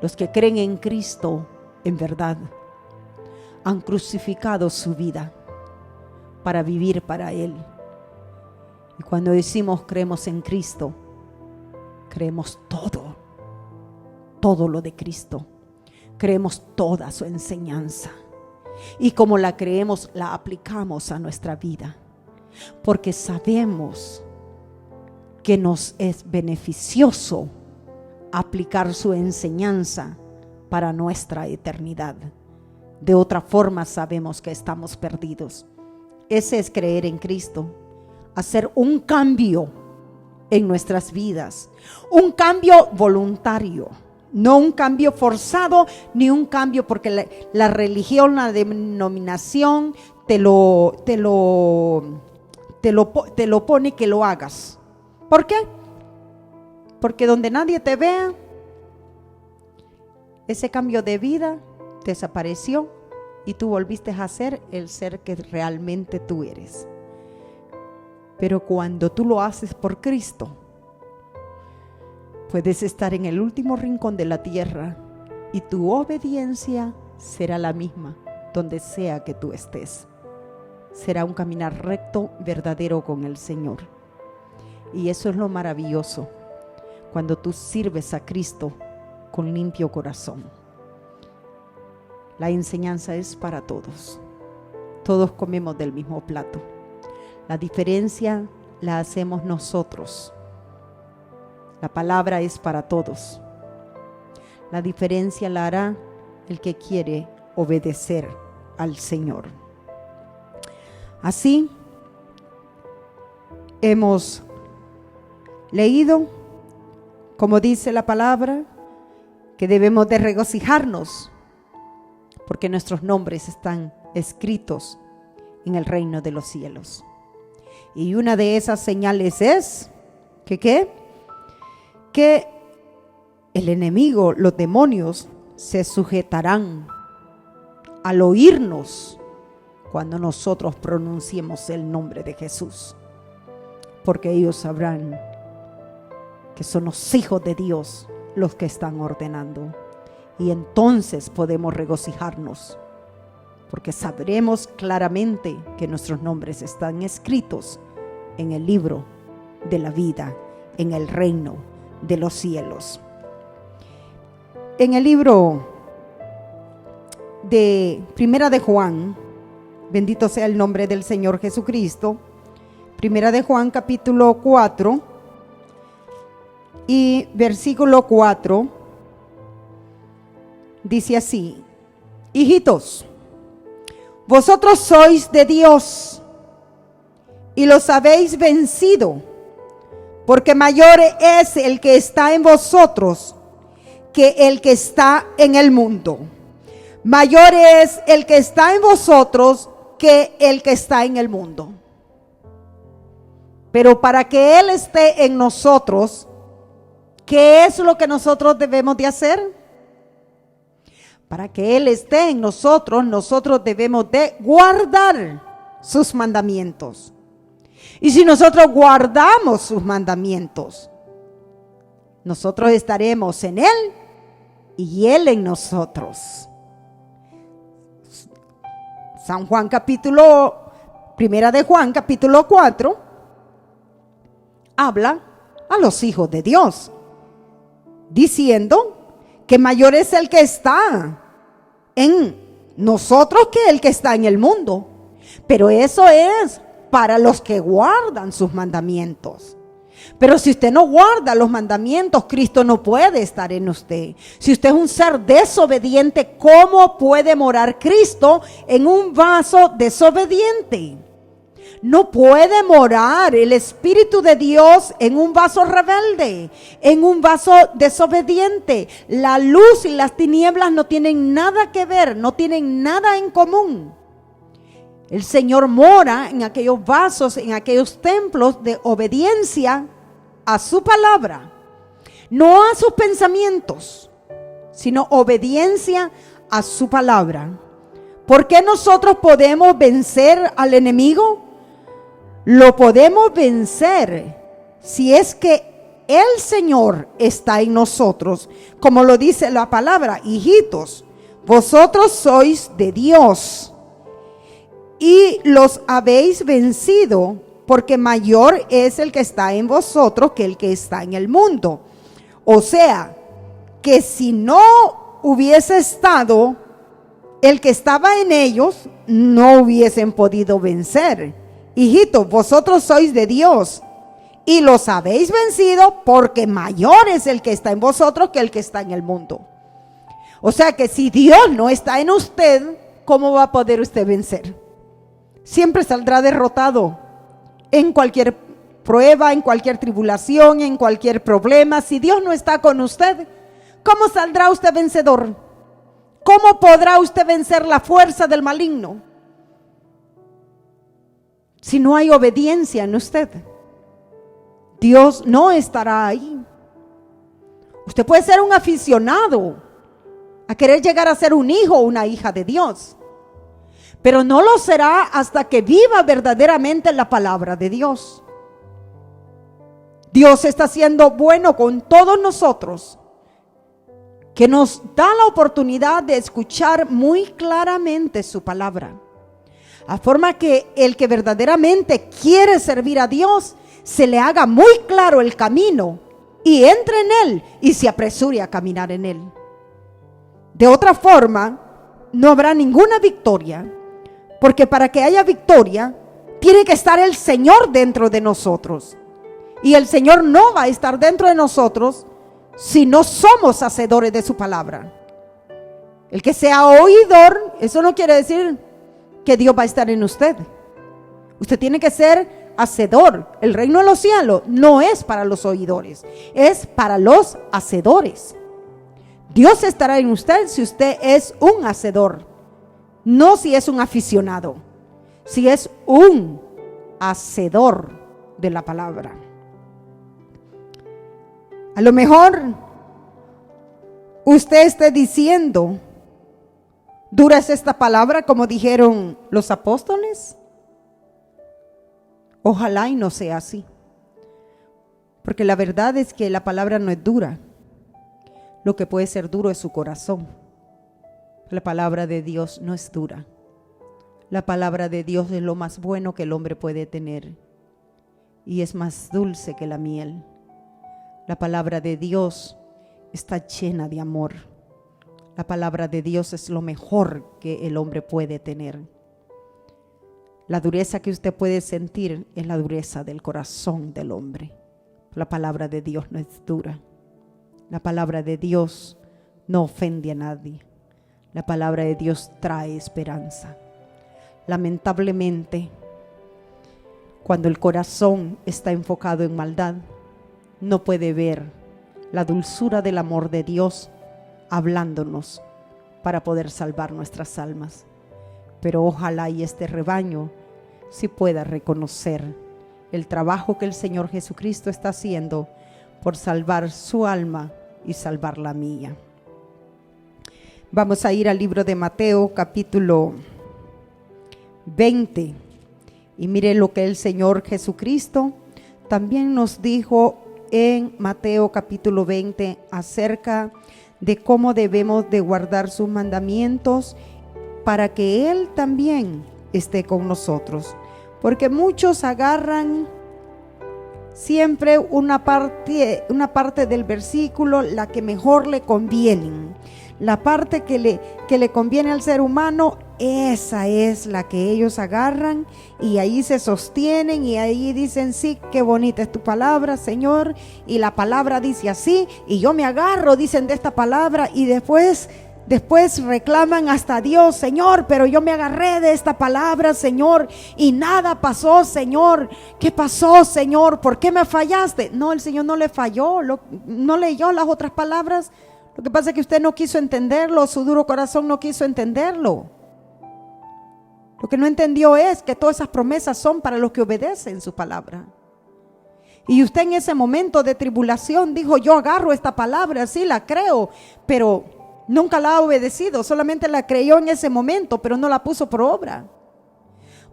Los que creen en Cristo, en verdad, han crucificado su vida para vivir para Él. Y cuando decimos creemos en Cristo, creemos todo lo de Cristo. Creemos toda su enseñanza. Y como la creemos, la aplicamos a nuestra vida. Porque sabemos que nos es beneficioso aplicar su enseñanza para nuestra eternidad. De otra forma sabemos que estamos perdidos. Ese es creer en Cristo. Hacer un cambio en nuestras vidas. Un cambio voluntario. No un cambio forzado, ni un cambio porque la religión, la denominación te lo pone que lo hagas. ¿Por qué? Porque donde nadie te vea, ese cambio de vida desapareció y tú volviste a ser el ser que realmente tú eres. Pero cuando tú lo haces por Cristo, puedes estar en el último rincón de la tierra y tu obediencia será la misma donde sea que tú estés. Será un caminar recto, verdadero con el Señor. Y eso es lo maravilloso, cuando tú sirves a Cristo con limpio corazón. La enseñanza es para todos. Todos comemos del mismo plato. La diferencia la hacemos nosotros. La palabra es para todos. La diferencia la hará el que quiere obedecer al Señor. Así hemos leído, como dice la palabra, que debemos de regocijarnos porque nuestros nombres están escritos en el reino de los cielos. Y una de esas señales es que el enemigo, los demonios, se sujetarán al oírnos cuando nosotros pronunciemos el nombre de Jesús, porque ellos sabrán que son los hijos de Dios los que están ordenando, y entonces podemos regocijarnos porque sabremos claramente que nuestros nombres están escritos en el libro de la vida, en el reino de los cielos. En el libro de Primera de Juan, bendito sea el nombre del Señor Jesucristo, Primera de Juan capítulo 4 y versículo 4, dice así: hijitos, vosotros sois de Dios y los habéis vencido, porque mayor es el que está en vosotros que el que está en el mundo. Mayor es el que está en vosotros que el que está en el mundo. Pero para que Él esté en nosotros, ¿qué es lo que nosotros debemos de hacer? Para que Él esté en nosotros, nosotros debemos de guardar sus mandamientos. Y si nosotros guardamos sus mandamientos, nosotros estaremos en Él y Él en nosotros. San Juan Primera de Juan capítulo 4 habla a los hijos de Dios, diciendo que mayor es el que está en nosotros que el que está en el mundo. Pero eso es para los que guardan sus mandamientos. Pero si usted no guarda los mandamientos, Cristo no puede estar en usted. Si usted es un ser desobediente, ¿cómo puede morar Cristo en un vaso desobediente? No puede morar el Espíritu de Dios en un vaso rebelde, en un vaso desobediente. La luz y las tinieblas no tienen nada que ver, no tienen nada en común. El Señor mora en aquellos vasos, en aquellos templos de obediencia a su palabra, no a sus pensamientos, sino obediencia a su palabra. ¿Por qué nosotros podemos vencer al enemigo? Lo podemos vencer si es que el Señor está en nosotros, como lo dice la palabra: hijitos, vosotros sois de Dios y los habéis vencido, porque mayor es el que está en vosotros que el que está en el mundo. O sea, que si no hubiese estado el que estaba en ellos, no hubiesen podido vencer. Hijitos, vosotros sois de Dios y los habéis vencido, porque mayor es el que está en vosotros que el que está en el mundo. O sea que si Dios no está en usted, ¿cómo va a poder usted vencer? Siempre saldrá derrotado en cualquier prueba, en cualquier tribulación, en cualquier problema. Si Dios no está con usted, ¿cómo saldrá usted vencedor? ¿Cómo podrá usted vencer la fuerza del maligno si no hay obediencia en usted? Dios no estará ahí. Usted puede ser un aficionado a querer llegar a ser un hijo o una hija de Dios, pero no lo será hasta que viva verdaderamente la palabra de Dios. Dios está siendo bueno con todos nosotros, que nos da la oportunidad de escuchar muy claramente su palabra, a forma que el que verdaderamente quiere servir a Dios se le haga muy claro el camino y entre en él y se apresure a caminar en él. De otra forma, no habrá ninguna victoria, porque para que haya victoria tiene que estar el Señor dentro de nosotros, y el Señor no va a estar dentro de nosotros si no somos hacedores de su palabra. El que sea oidor, eso no quiere decir que Dios va a estar en usted. Usted tiene que ser hacedor. El reino de los cielos no es para los oidores, es para los hacedores. Dios estará en usted si usted es un hacedor, no si es un aficionado, si es un hacedor de la palabra. A lo mejor usted esté diciendo: ¿dura es esta palabra como dijeron los apóstoles? Ojalá y no sea así, porque la verdad es que la palabra no es dura. Lo que puede ser duro es su corazón. La palabra de Dios no es dura. La palabra de Dios es lo más bueno que el hombre puede tener, y es más dulce que la miel. La palabra de Dios está llena de amor. La palabra de Dios es lo mejor que el hombre puede tener. La dureza que usted puede sentir es la dureza del corazón del hombre. La palabra de Dios no es dura. La palabra de Dios no ofende a nadie. La palabra de Dios trae esperanza. Lamentablemente, cuando el corazón está enfocado en maldad, no puede ver la dulzura del amor de Dios hablándonos para poder salvar nuestras almas. Pero ojalá y este rebaño sí pueda reconocer el trabajo que el Señor Jesucristo está haciendo por salvar su alma y salvar la mía. Vamos a ir al libro de Mateo, capítulo 20. Y mire lo que el Señor Jesucristo también nos dijo en Mateo capítulo 20 acerca de cómo debemos de guardar sus mandamientos para que Él también esté con nosotros. Porque muchos agarran siempre una parte del versículo, la que mejor le conviene. La parte que le conviene al ser humano, esa es la que ellos agarran y ahí se sostienen y ahí dicen: sí, qué bonita es tu palabra, Señor, y la palabra dice así y yo me agarro, dicen, de esta palabra, y después reclaman hasta a Dios: Señor, pero yo me agarré de esta palabra, Señor, y nada pasó, Señor. ¿Qué pasó, Señor? ¿Por qué me fallaste? No, el Señor no le falló, no leyó las otras palabras. Lo que pasa es que usted no quiso entenderlo, su duro corazón no quiso entenderlo. Lo que no entendió es que todas esas promesas son para los que obedecen su palabra. Y usted en ese momento de tribulación dijo, yo agarro esta palabra, sí la creo, pero nunca la ha obedecido, solamente la creyó en ese momento, pero no la puso por obra.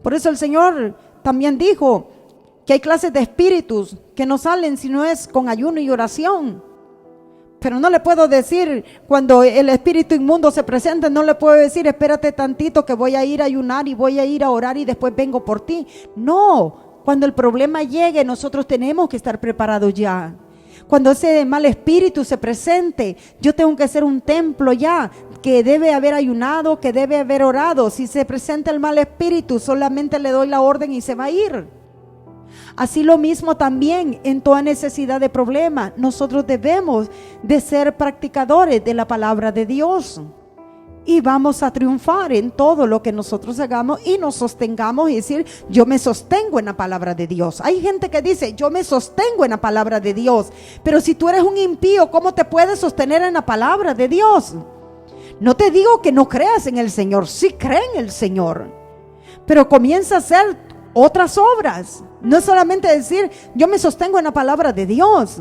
Por eso el Señor también dijo que hay clases de espíritus que no salen si no es con ayuno y oración. Pero no le puedo decir, cuando el espíritu inmundo se presenta, no le puedo decir, espérate tantito que voy a ir a ayunar y voy a ir a orar y después vengo por ti. No. Cuando el problema llegue, nosotros tenemos que estar preparados ya. Cuando ese mal espíritu se presente, yo tengo que ser un templo ya, que debe haber ayunado, que debe haber orado. Si se presenta el mal espíritu, solamente le doy la orden y se va a ir. Así lo mismo también en toda necesidad de problema. Nosotros debemos de ser practicadores de la palabra de Dios. Y vamos a triunfar en todo lo que nosotros hagamos y nos sostengamos y decir, yo me sostengo en la palabra de Dios. Hay gente que dice, yo me sostengo en la palabra de Dios. Pero si tú eres un impío, ¿cómo te puedes sostener en la palabra de Dios? No te digo que no creas en el Señor, sí cree en el Señor. Pero comienza a hacer otras obras. No es solamente decir, yo me sostengo en la palabra de Dios.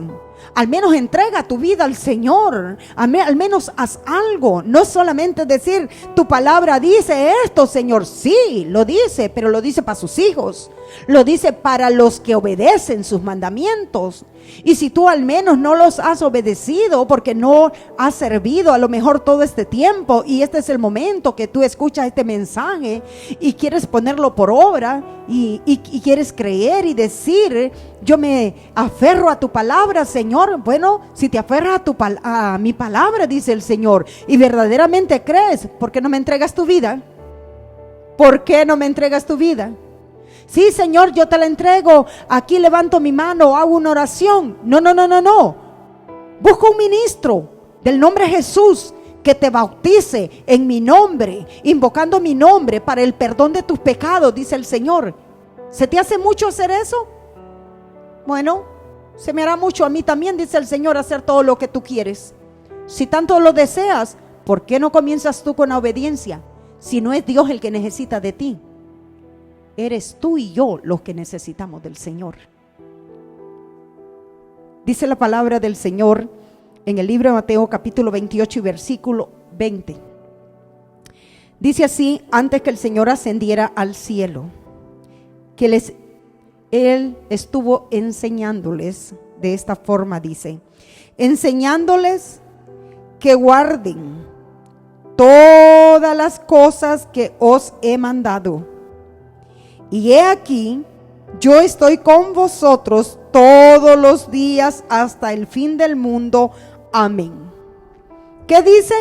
Al menos entrega tu vida al Señor. Al menos haz algo. No es solamente decir, tu palabra dice esto, Señor. Sí, lo dice, pero lo dice para sus hijos. Lo dice para los que obedecen sus mandamientos. Y si tú al menos no los has obedecido porque no has servido a lo mejor todo este tiempo, y este es el momento que tú escuchas este mensaje y quieres ponerlo por obra y quieres creer y decir, yo me aferro a tu palabra, Señor. Bueno, si te aferras a mi palabra, dice el Señor, y verdaderamente crees, ¿por qué no me entregas tu vida? ¿Por qué no me entregas tu vida? Sí, Señor, yo te la entrego. Aquí levanto mi mano, hago una oración. No. Busca un ministro del nombre de Jesús que te bautice en mi nombre, invocando mi nombre para el perdón de tus pecados, dice el Señor. ¿Se te hace mucho hacer eso? Bueno, se me hará mucho a mí también, dice el Señor, hacer todo lo que tú quieres. Si tanto lo deseas, ¿por qué no comienzas tú con la obediencia? Si no es Dios el que necesita de ti, eres tú y yo los que necesitamos del Señor. Dice la palabra del Señor en el libro de Mateo capítulo 28 y versículo 20. Dice así, antes que el Señor ascendiera al cielo, que Él estuvo enseñándoles de esta forma, dice, enseñándoles que guarden todas las cosas que os he mandado. Y he aquí, yo estoy con vosotros todos los días hasta el fin del mundo. Amén. ¿Qué dice?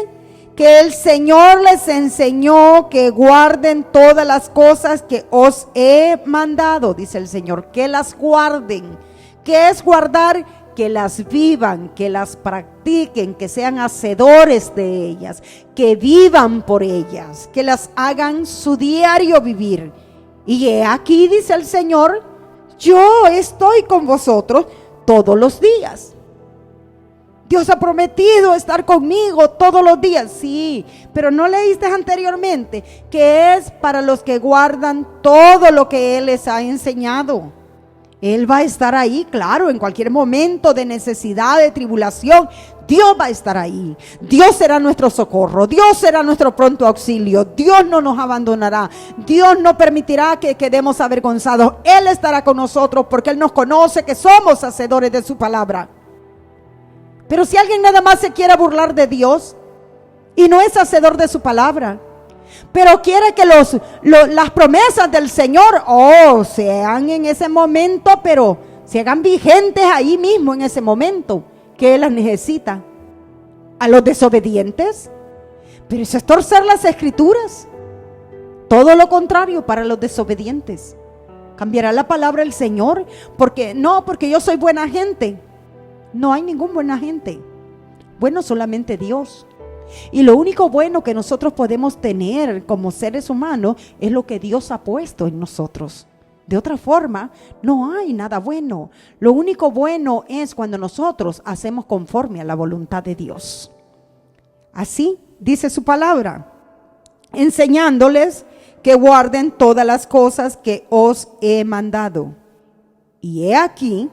Que el Señor les enseñó que guarden todas las cosas que os he mandado, dice el Señor, que las guarden. ¿Qué es guardar? Que las vivan, que las practiquen, que sean hacedores de ellas, que vivan por ellas, que las hagan su diario vivir. Y he aquí, dice el Señor, yo estoy con vosotros todos los días. Dios ha prometido estar conmigo todos los días, sí, pero no leíste anteriormente que es para los que guardan todo lo que Él les ha enseñado. Él va a estar ahí, claro, en cualquier momento de necesidad, de tribulación, Dios va a estar ahí. Dios será nuestro socorro, Dios será nuestro pronto auxilio, Dios no nos abandonará, Dios no permitirá que quedemos avergonzados. Él estará con nosotros porque Él nos conoce que somos hacedores de su palabra. Pero si alguien nada más se quiere burlar de Dios y no es hacedor de su palabra, pero quiere que las promesas del Señor, sean en ese momento, pero se hagan vigentes ahí mismo en ese momento que Él las necesita. A los desobedientes, pero eso es torcer las escrituras. Todo lo contrario para los desobedientes. Cambiará la palabra del Señor, porque yo soy buena gente. No hay ningún buena gente. Bueno, solamente Dios. Y lo único bueno que nosotros podemos tener como seres humanos es lo que Dios ha puesto en nosotros. De otra forma, no hay nada bueno. Lo único bueno es cuando nosotros hacemos conforme a la voluntad de Dios. Así dice su palabra, enseñándoles que guarden todas las cosas que os he mandado. Y he aquí,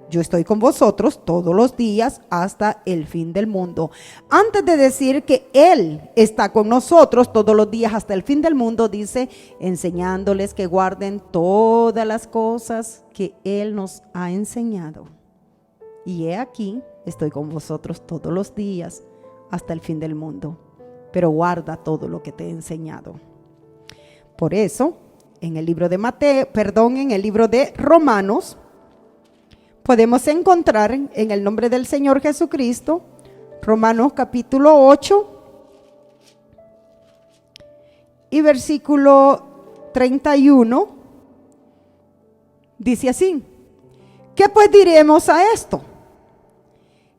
yo estoy con vosotros todos los días hasta el fin del mundo. Antes de decir que Él está con nosotros todos los días hasta el fin del mundo, dice, enseñándoles que guarden todas las cosas que Él nos ha enseñado. Y he aquí, estoy con vosotros todos los días hasta el fin del mundo. Pero guarda todo lo que te he enseñado. Por eso, en el libro de en el libro de Romanos, podemos encontrar en el nombre del Señor Jesucristo, Romanos capítulo 8 y versículo 31, dice así: ¿qué pues diremos a esto?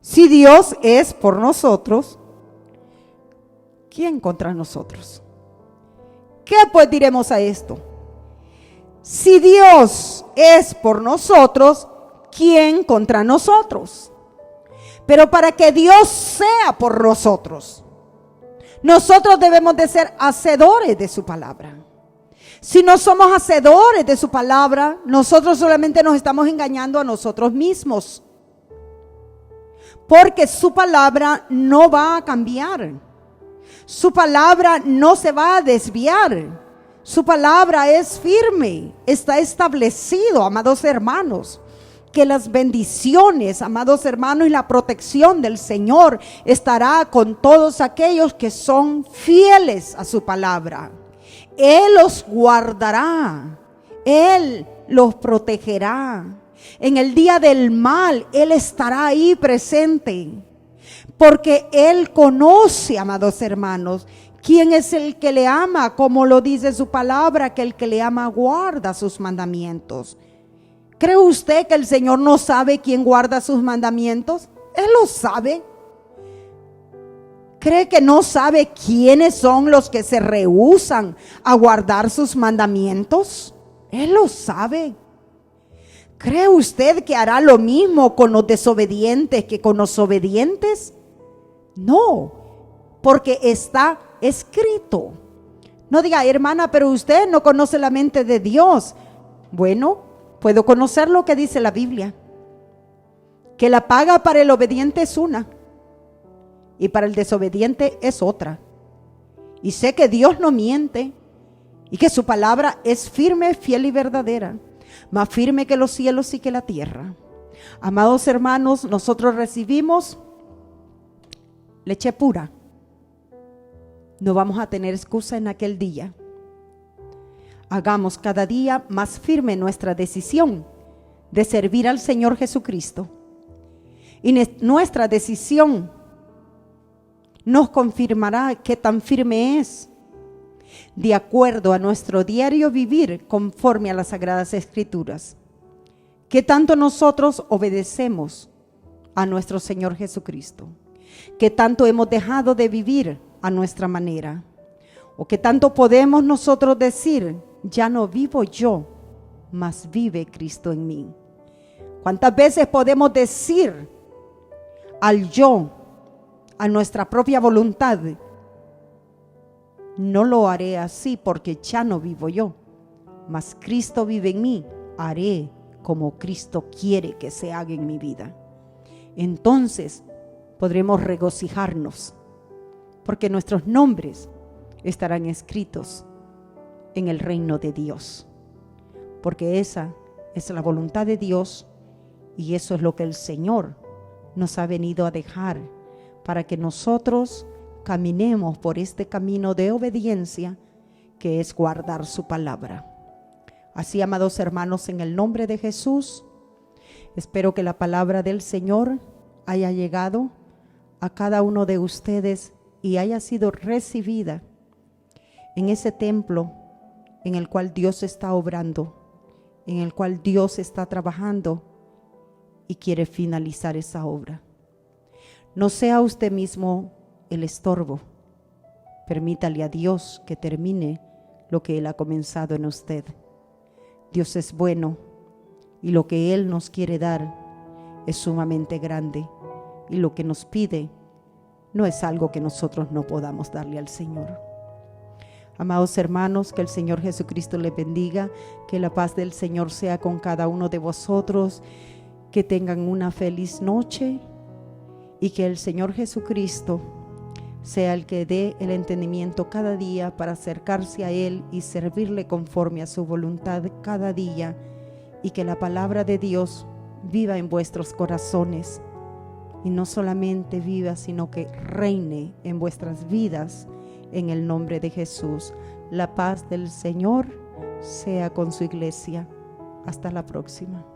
Si Dios es por nosotros, ¿quién contra nosotros? ¿Qué pues diremos a esto? Si Dios es por nosotros, ¿quién contra nosotros? Pero para que Dios sea por nosotros, nosotros debemos de ser hacedores de su palabra. Si no somos hacedores de su palabra, nosotros solamente nos estamos engañando a nosotros mismos. Porque su palabra no va a cambiar. Su palabra no se va a desviar. Su palabra es firme, está establecido, amados hermanos, que las bendiciones, amados hermanos, y la protección del Señor estará con todos aquellos que son fieles a su palabra. Él los guardará, Él los protegerá. En el día del mal, Él estará ahí presente, porque Él conoce, amados hermanos, quién es el que le ama, como lo dice su palabra, que el que le ama guarda sus mandamientos. ¿Cree usted que el Señor no sabe quién guarda sus mandamientos? Él lo sabe. ¿Cree que no sabe quiénes son los que se rehúsan a guardar sus mandamientos? Él lo sabe. ¿Cree usted que hará lo mismo con los desobedientes que con los obedientes? No, porque está escrito. No diga, hermana, pero usted no conoce la mente de Dios. Bueno, puedo conocer lo que dice la Biblia, que la paga para el obediente es una y para el desobediente es otra. Y sé que Dios no miente y que su palabra es firme, fiel y verdadera, más firme que los cielos y que la tierra. Amados hermanos, nosotros recibimos leche pura. No vamos a tener excusa en aquel día. Hagamos cada día más firme nuestra decisión de servir al Señor Jesucristo. Y nuestra decisión nos confirmará qué tan firme es, de acuerdo a nuestro diario vivir conforme a las Sagradas Escrituras. Qué tanto nosotros obedecemos a nuestro Señor Jesucristo. Qué tanto hemos dejado de vivir a nuestra manera. O qué tanto podemos nosotros decir, ya no vivo yo, mas vive Cristo en mí. ¿Cuántas veces podemos decir al yo, a nuestra propia voluntad, no lo haré así porque ya no vivo yo, mas Cristo vive en mí, haré como Cristo quiere que se haga en mi vida? Entonces podremos regocijarnos, porque nuestros nombres estarán escritos en el reino de Dios, porque esa es la voluntad de Dios y eso es lo que el Señor nos ha venido a dejar para que nosotros caminemos por este camino de obediencia que es guardar su palabra. Así, amados hermanos, en el nombre de Jesús, espero que la palabra del Señor haya llegado a cada uno de ustedes y haya sido recibida en ese templo en el cual Dios está obrando, en el cual Dios está trabajando y quiere finalizar esa obra. No sea usted mismo el estorbo. Permítale a Dios que termine lo que Él ha comenzado en usted. Dios es bueno y lo que Él nos quiere dar es sumamente grande, y lo que nos pide no es algo que nosotros no podamos darle al Señor. Amados hermanos, que el Señor Jesucristo les bendiga, que la paz del Señor sea con cada uno de vosotros, que tengan una feliz noche y que el Señor Jesucristo sea el que dé el entendimiento cada día para acercarse a Él y servirle conforme a su voluntad cada día, y que la palabra de Dios viva en vuestros corazones, y no solamente viva, sino que reine en vuestras vidas, en el nombre de Jesús. La paz del Señor sea con su iglesia. Hasta la próxima.